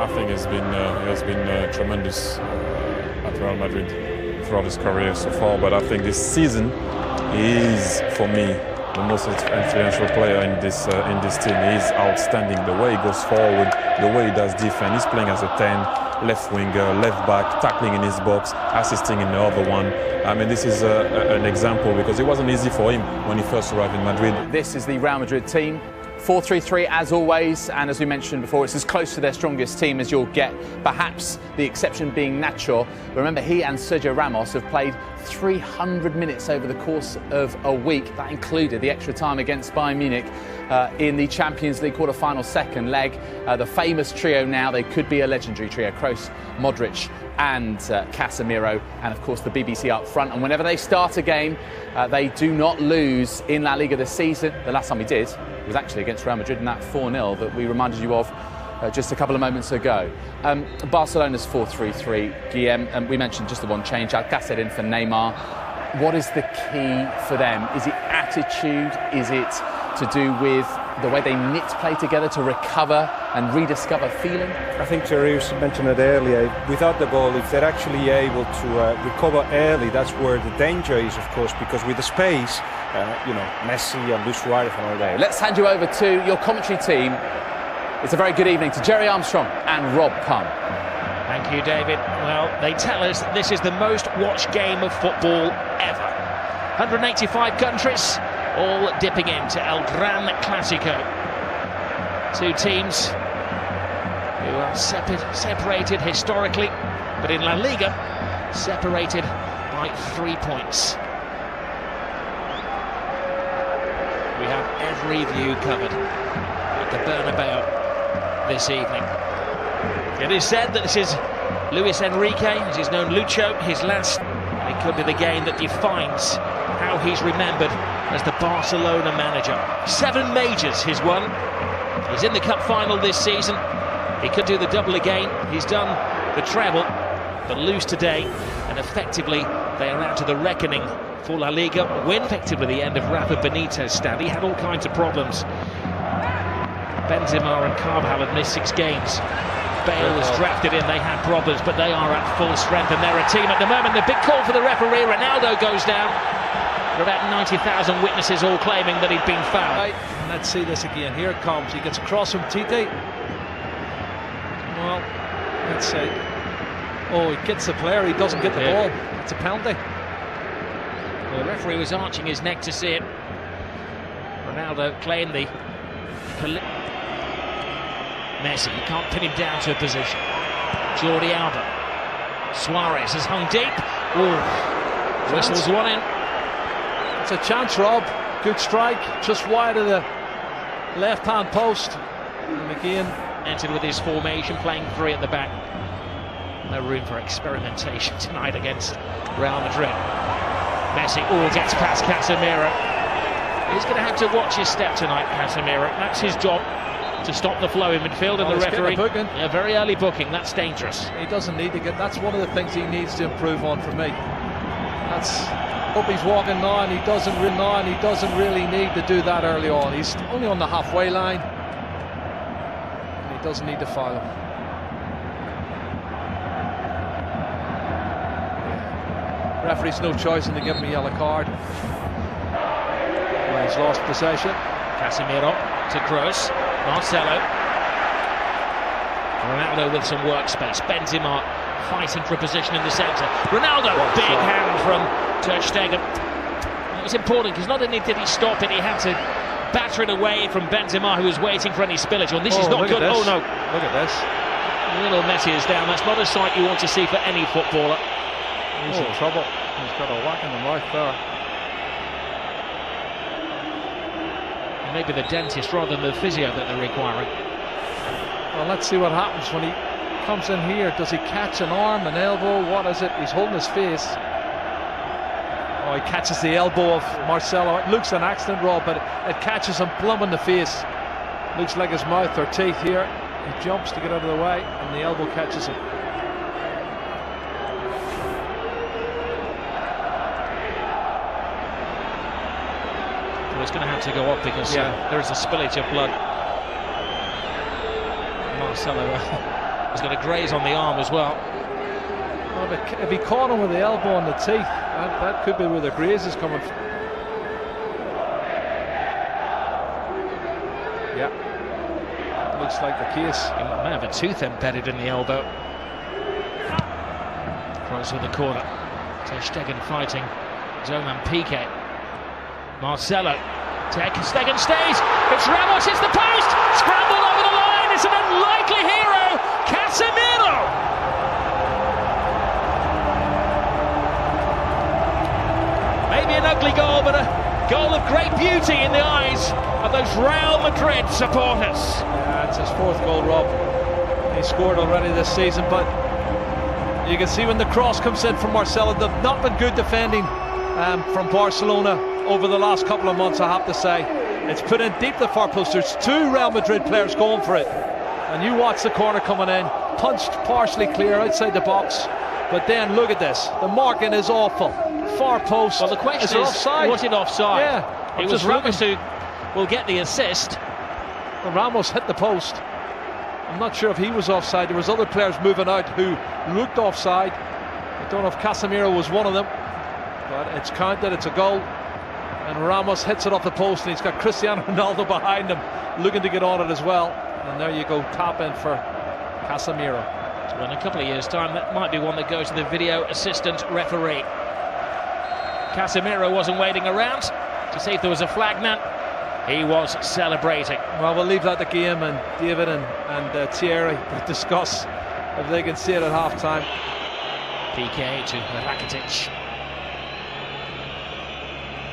I think he has been tremendous at Real Madrid throughout his career so far. But I think this season he is, for me, the most influential player in this team. He's outstanding. The way he goes forward, the way he does defense. He's playing as a 10, left winger, left back, tackling in his box, assisting in the other one. I mean, this is an example because it wasn't easy for him when he first arrived in Madrid. This is the Real Madrid team. 4-3-3 as always, and as we mentioned before, it's as close to their strongest team as you'll get, perhaps the exception being Nacho. Remember, he and Sergio Ramos have played 300 minutes over the course of a week. That included the extra time against Bayern Munich in the Champions League quarter-final second leg. The famous trio now, they could be a legendary trio, Kroos, Modric and Casemiro, and of course the BBC up front. And whenever they start a game, they do not lose in La Liga this season. The last time we did was actually against Real Madrid in that 4-0 that we reminded you of just a couple of moments ago. Barcelona's 4-3-3, Guillem, we mentioned just the one change, Alcácer in for Neymar. What is the key for them? Is it attitude? Is it to do with the way they knit play together to recover and rediscover feeling? I think Teresa mentioned it earlier. Without the ball, if they're actually able to recover early, that's where the danger is, of course, because with the space, Messi and Luis Suarez and all that. Let's hand you over to your commentary team. It's a very good evening to Jerry Armstrong and Rob Pun. Thank you, David. Well, they tell us this is the most watched game of football ever. 185 countries, all dipping into El Gran Clásico. Two teams who are separated historically, but in La Liga, separated by 3 points. We have every view covered at the Bernabeu this evening. It is said that this is Luis Enrique, as he's known Lucho, his last. It could be the game that defines how he's remembered as the Barcelona manager. 7 majors he's won. He's in the cup final this season. He could do the double again. He's done the treble, but lose today, and effectively they are out to the reckoning for La Liga. Win effectively the end of Rafa Benitez's stand. He had all kinds of problems. Benzema and Carvajal had missed 6 games. Bale was drafted in, they had problems, but they are at full strength and they're a team at the moment. The big call for the referee, Ronaldo goes down. There are about 90,000 witnesses all claiming that he'd been fouled. Let's see this again. Here it comes. He gets across from Tite. Well, let's see. Oh, he gets the player, he doesn't get the ball. It's a penalty. The referee was arching his neck to see it. Ronaldo claimed the... Messi, you can't pin him down to a position. Jordi Alba. Suarez has hung deep. Ooh, whistles one in. It's a chance, Rob. Good strike, just wide of the left-hand post. And again, entered with his formation, playing 3 at the back. No room for experimentation tonight against Real Madrid. Messi, gets past Casemiro. He's going to have to watch his step tonight, Casemiro. That's his job, to stop the flow in midfield, and the referee. A very early booking, that's dangerous. He doesn't need to get. That's one of the things he needs to improve on for me. That's up. He's walking now, and he doesn't really need to do that early on. He's only on the halfway line. And he doesn't need to foul him. Referee's no choice in to give him a yellow card. Well, he's lost possession. Casemiro to Kroos. Marcelo. Ronaldo with some workspace. Benzema fighting for a position in the centre. Ronaldo, big hand from Ter Stegen. It was important because not only did he stop it, he had to batter it away from Benzema, who was waiting for any spillage. This is not good. Oh no! Look at this. Little Messi is down. That's not a sight you want to see for any footballer. He's in trouble. He's got a whack in the mouth there. Maybe the dentist rather than the physio that they're requiring. Well, let's see what happens when he comes in here. Does he catch an arm, an elbow? What is it? He's holding his face. Oh, he catches the elbow of Marcelo. It looks an accident, Rob, but it catches him plumb in the face. Looks like his mouth or teeth here. He jumps to get out of the way, and the elbow catches him. It's going to have to go up because there is a spillage of blood. Marcelo He's got a graze on the arm as well. Oh, but if he caught him with the elbow on the teeth, that could be where the graze is coming from. Yeah, looks like the case. He may have a tooth embedded in the elbow. Cross with the corner. Ter Stegen fighting his own man Piqué. Marcelo. Ter Stegen stays. It's Ramos, it's the post. Scrambled over the line. It's an unlikely hero. Casemiro. Maybe an ugly goal, but a goal of great beauty in the eyes of those Real Madrid supporters. Yeah, it's his 4th goal, Rob. He scored already this season, but you can see when the cross comes in from Marcelo, they've not been good defending from Barcelona over the last couple of months, I have to say. It's put in deep the far post. There's 2 Real Madrid players going for it. And you watch the corner coming in, punched partially clear outside the box. But then look at this, the marking is awful. Far post. Well, the question is offside? was it offside? Yeah. It was Ramos who will get the assist. Well, Ramos hit the post. I'm not sure if he was offside. There was other players moving out who looked offside. I don't know if Casemiro was one of them. But it's counted, it's a goal. And Ramos hits it off the post, and he's got Cristiano Ronaldo behind him looking to get on it as well. And there you go, tap in for Casemiro. So in a couple of years' time, that might be one that goes to the video assistant referee. Casemiro wasn't waiting around to see if there was a flag now. He was celebrating. Well, we'll leave that to game, and David and Thierry will discuss if they can see it at half-time. Piqué to Rakitic.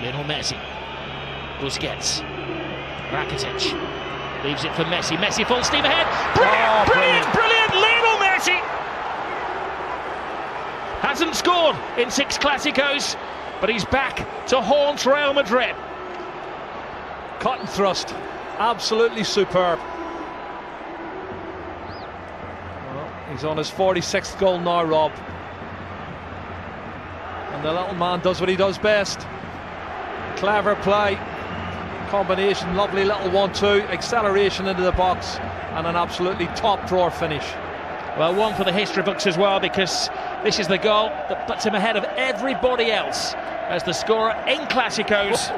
Lionel Messi. Busquets. Rakitic. Leaves it for Messi. Messi full steam ahead. Brilliant! Lionel Messi! Hasn't scored in 6 Clásicos, but he's back to haunt Real Madrid. Cut and thrust. Absolutely superb. Well, he's on his 46th goal now, Rob. And the little man does what he does best. Clever play. Combination, lovely little 1-2. Acceleration into the box. And an absolutely top drawer finish. Well, one for the history books as well, because this is the goal that puts him ahead of everybody else as the scorer in Clásicos.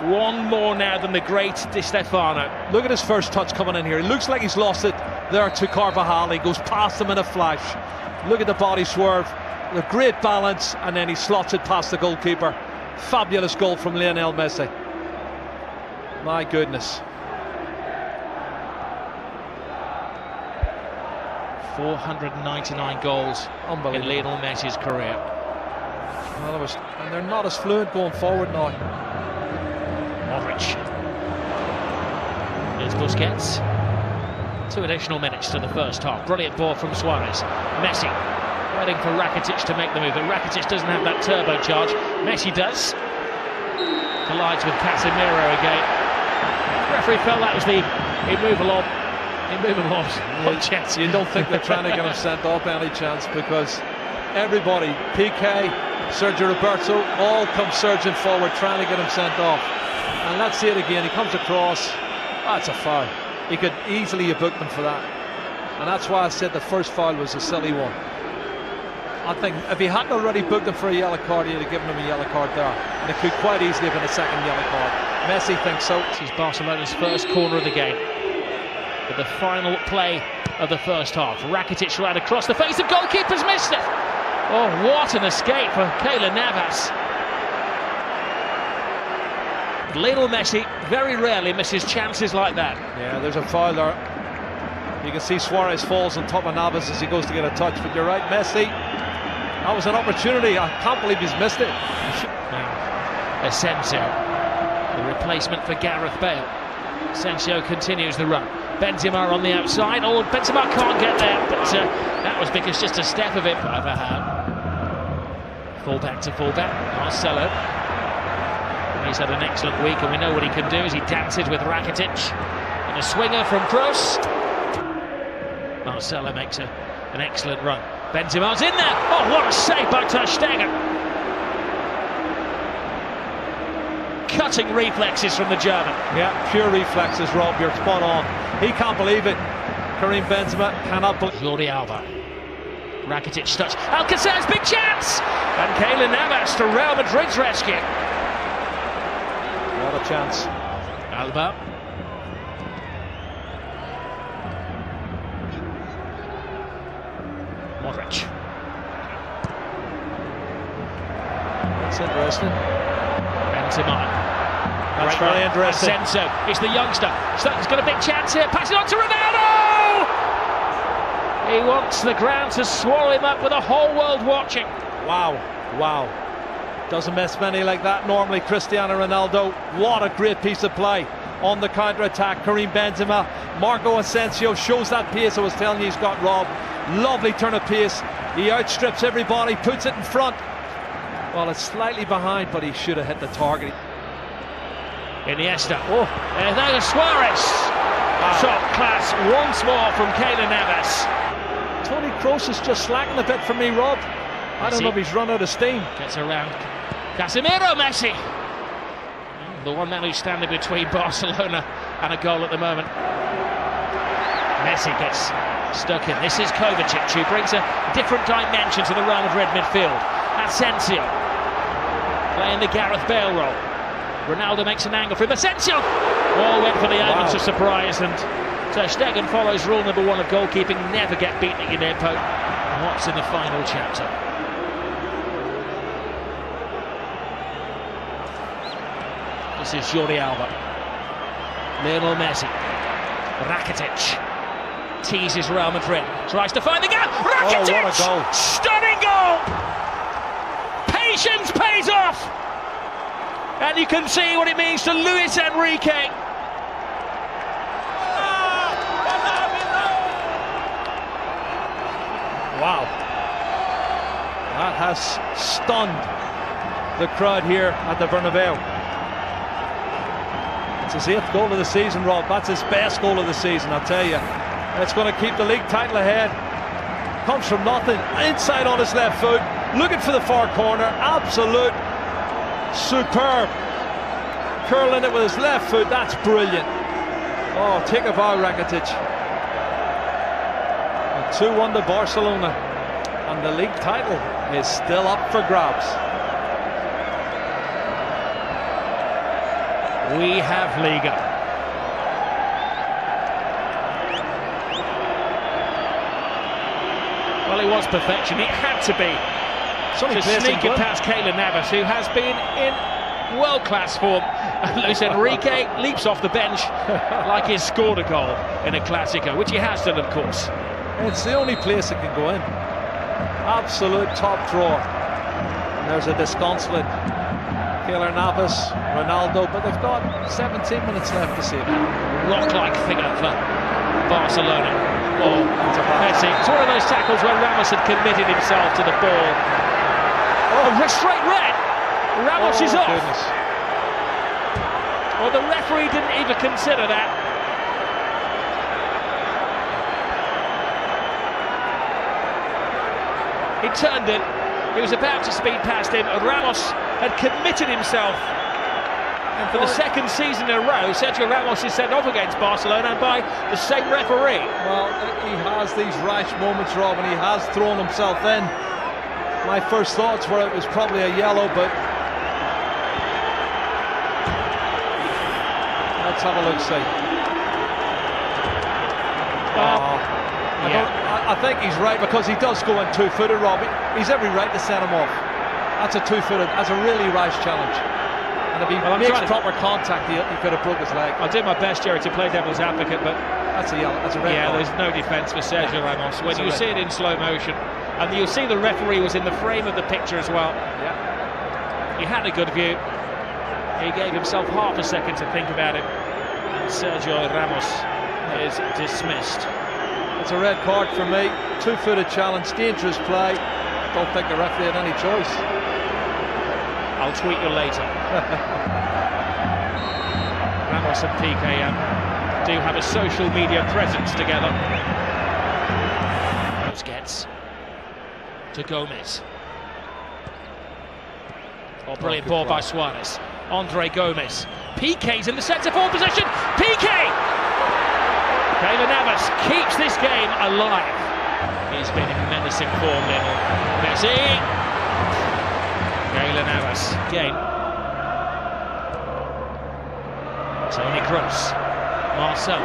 One more now than the great Di Stefano. Look at his first touch coming in here. It looks like he's lost it there to Carvajal. He goes past him in a flash. Look at the body swerve. The great balance, and then he slots it past the goalkeeper. Fabulous goal from Lionel Messi. My goodness. 499 goals in Lionel Messi's career. Well, and they're not as fluent going forward now. Modric. Here's Busquets. 2 additional minutes to the first half. Brilliant ball from Suarez. Messi waiting for Rakitic to make the move, but Rakitic doesn't have that turbocharge. Messi does. Collides with Casemiro again. The referee felt that was the immovable You don't think they're trying to get him sent off any chance, because everybody, Piqué, Sergio Roberto, all come surging forward trying to get him sent off. And let's see it again. He comes across. That's a foul. He could easily have booked him for that. And that's why I said the first foul was a silly one. I think if he hadn't already booked him for a yellow card, he'd have given him a yellow card there. And it could quite easily have been a second yellow card. Messi thinks so. This is Barcelona's first corner of the game. But the final play of the first half. Rakitic right across the face of goalkeepers, missed it. Oh, what an escape for Keylor Navas. Lionel Messi very rarely misses chances like that. Yeah, there's a foul there. You can see Suarez falls on top of Navas as he goes to get a touch, but you're right, Messi. That was an opportunity. I can't believe he's missed it. Asensio, the replacement for Gareth Bale. Asensio continues the run. Benzema on the outside. Oh, Benzema can't get there, but that was because just a step of it by Vahan. Fullback to fullback, Marcelo. He's had an excellent week, and we know what he can do as he dances with Rakitic. And a swinger from Kroos. Marcelo makes an excellent run. Benzema's in there. Oh, what a save by Ter Stegen. Cutting reflexes from the German. Yeah, pure reflexes, Rob. You're spot on. He can't believe it. Karim Benzema cannot believe. Jordi Alba. Rakitic touch. Alcacer's big chance! And Keylor Navas to Real Madrid's rescue. What a chance. Alba. Modric. That's interesting. Benzema. That's very interesting. Asensio is the youngster. He's got a big chance here. Pass it on to Ronaldo! He wants the ground to swallow him up with the whole world watching. Wow, wow. Doesn't miss many like that normally. Cristiano Ronaldo, what a great piece of play on the counter-attack. Karim Benzema, Marco Asensio shows that pace I was telling you he's got, Rob. Lovely turn of pace. He outstrips everybody, puts it in front. Well, it's slightly behind, but he should have hit the target. Iniesta. Oh, there's Suarez. Wow. Top class once more from Keylor Navas. Toni Kroos is just slacking a bit for me, Rob. I don't know if he's run out of steam. Gets around Casemiro. Messi, the one man who's standing between Barcelona and a goal at the moment. Messi gets stuck in. This is Kovacic, who brings a different dimension to the Real Madrid midfield. Asensio playing the Gareth Bale role. Ronaldo makes an angle for him. Asensio! All went for the elements of surprise, and Ter Stegen follows rule number 1 of goalkeeping: never get beaten at your near post. And what's in the final chapter? This is Jordi Alba. Lionel Messi. Rakitic teases Real Madrid. Tries to find the gap. Rakitic! Oh, what a goal. Stunning goal! Patience pays off! And you can see what it means to Luis Enrique. Wow. That has stunned the crowd here at the Bernabeu. It's his 8th goal of the season, Rob. That's his best goal of the season, I'll tell you. It's going to keep the league title ahead. Comes from nothing, inside on his left foot, looking for the far corner. Absolute superb. Curling it with his left foot, that's brilliant. Oh, take a bow, Rakitic. 2-1 to Barcelona, and the league title is still up for grabs. We have Liga. Well, he was perfection. It had to be. To sneak it past Keylor Navas, who has been in world-class form. Luis Enrique leaps off the bench like he's scored a goal in a Clásico, which he has done, of course. It's the only place it can go in. Absolute top drawer. And there's a disconsolate Keylor Navas, Ronaldo, but they've got 17 minutes left to see it. Rock-like figure for Barcelona. Oh, Messi. It's one of those tackles where Ramos had committed himself to the ball. Oh, straight red. Ramos is off. Goodness. Well, the referee didn't even consider that. He turned it. He was about to speed past him. Ramos had committed himself. And for the second season in a row, Sergio Ramos is sent off against Barcelona, and by the same referee. Well, he has these rash moments, Rob, and he has thrown himself in. My first thoughts were it was probably a yellow, but let's have a look, see. I think he's right, because he does go in two-footed, Rob. He's every right to send him off. That's a two-footed, that's a really rash challenge. And if he makes proper contact, he could have broke his leg. I'll do my best, Jerry, to play devil's advocate, but that's a yellow, that's a red card. There's no defence for Sergio Ramos. When you see it in slow motion, and you'll see the referee was in the frame of the picture as well. Yeah. He had a good view. He gave himself half a second to think about it. And Sergio Ramos is dismissed. It's a red card for me. Two-footed challenge, dangerous play. Don't think the referee had any choice. I'll tweet you later. Ramos and Piqué do have a social media presence together. Busquets to Gomez. Oh, brilliant ball by Suarez. Andre Gomez. Piqué's in the centre forward position. Piqué! Keylor Navas keeps this game alive. He's been in menacing form, Lionel Messi. Keylor Navas again. Toni Kroos. Marcelo.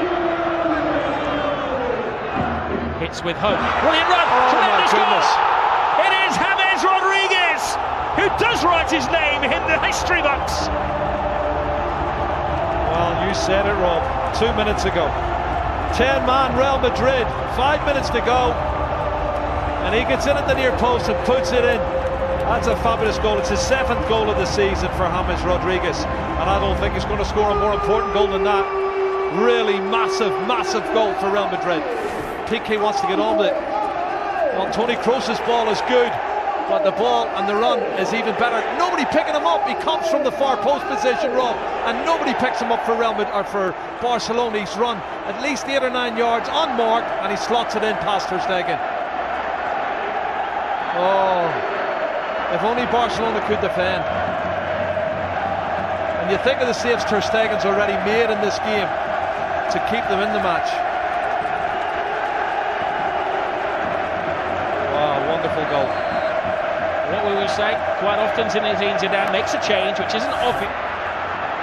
Hits with hope. Brilliant run. Tremendous goal. It is James Rodriguez who does write his name in the history books. Well, you said it, Rob, 2 minutes ago. 10-man Real Madrid, 5 minutes to go. And he gets in at the near post and puts it in. That's a fabulous goal. It's his 7th goal of the season for James Rodriguez. And I don't think he's going to score a more important goal than that. Really massive, massive goal for Real Madrid. Piqué wants to get on with it. Well, Toni Kroos' ball is good, but the ball and the run is even better. Nobody picking him up. He comes from the far post position, Rob, and nobody picks him up for Real Madrid, or for Barcelona. He's run at least 8 or 9 yards unmarked, and he slots it in past Ter Stegen. Oh, if only Barcelona could defend. And you think of the saves Ter Stegen's already made in this game to keep them in the match. Wonderful goal. What we will say quite often, Zinedine Zidane makes a change which isn't obvious.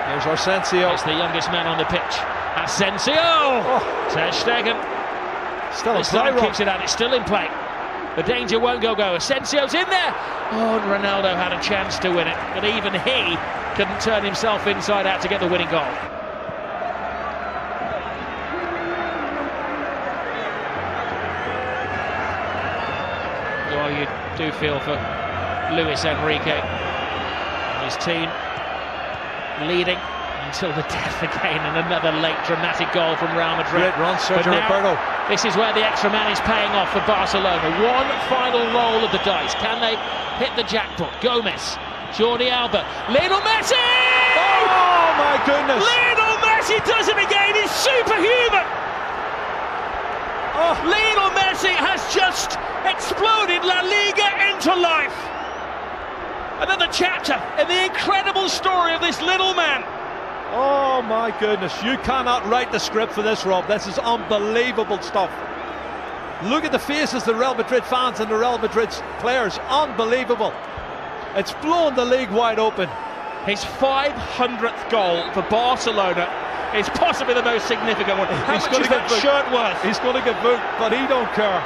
Here's Asensio. It's the youngest man on the pitch. Asensio! Ter Stegen. Still in play. play. Keeps it out. It's still in play. The danger won't go. Asensio's in there. Oh, and Ronaldo had a chance to win it, but even he couldn't turn himself inside out to get the winning goal. Well, you do feel for Luis Enrique and his team, leading until the death again, and another late dramatic goal from Real Madrid. Great run, Sergio Roberto. This is where the extra man is paying off for Barcelona. One final roll of the dice. Can they hit the jackpot? Gomez, Jordi Alba, Lionel Messi! Oh my goodness! Lionel Messi does it again. He's superhuman. Lionel Messi has just exploded La Liga into life. Another chapter in the incredible story of this little man. Oh my goodness, you cannot write the script for this, Rob. This is unbelievable stuff. Look at the faces of the Real Madrid fans and the Real Madrid players. Unbelievable. It's blown the league wide open. His 500th goal for Barcelona is possibly the most significant one. How much is that shirt worth? He's going to get booked, but he don't care.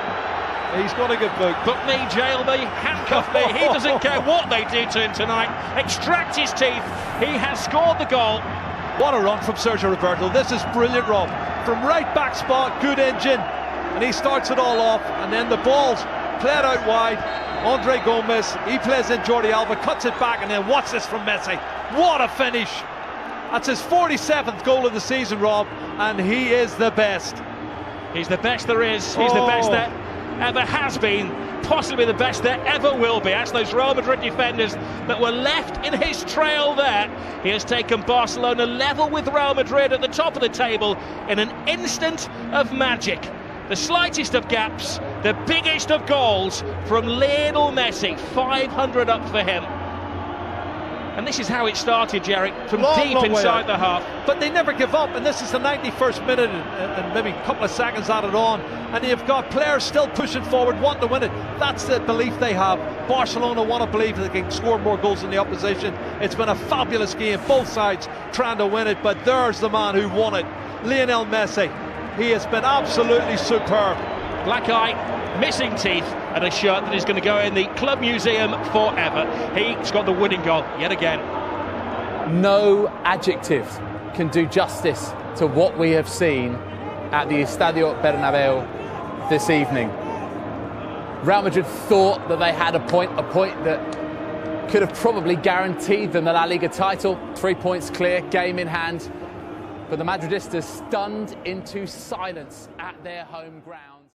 He's going to get booked. Book me, jail me, handcuff me. He doesn't care what they do to him tonight. Extract his teeth. He has scored the goal. What a run from Sergio Roberto. This is brilliant, Rob. From right back spot, good engine. And he starts it all off. And then the ball's played out wide. Andre Gomez, he plays in Jordi Alba, cuts it back, and then watch this from Messi. What a finish. That's his 47th goal of the season, Rob. And he is the best. He's the best there is. He's the best there ever has been. Possibly the best there ever will be. That's those Real Madrid defenders that were left in his trail there. He has taken Barcelona level with Real Madrid at the top of the table in an instant of magic. The slightest of gaps, the biggest of goals from Lionel Messi. 500 up for him. And this is how it started, Jerry, from deep inside the half. But they never give up, and this is the 91st minute and maybe a couple of seconds added on, and you've got players still pushing forward, wanting to win it. That's the belief they have. Barcelona want to believe that they can score more goals than the opposition. It's been a fabulous game, both sides trying to win it, but there's the man who won it, Lionel Messi. He has been absolutely superb. Black eye, missing teeth, and a shirt that is going to go in the club museum forever. He's got the winning goal yet again. No adjective can do justice to what we have seen at the Estadio Bernabeu this evening. Real Madrid thought that they had a point that could have probably guaranteed them the La Liga title. 3 points clear, game in hand. But the Madridistas stunned into silence at their home ground.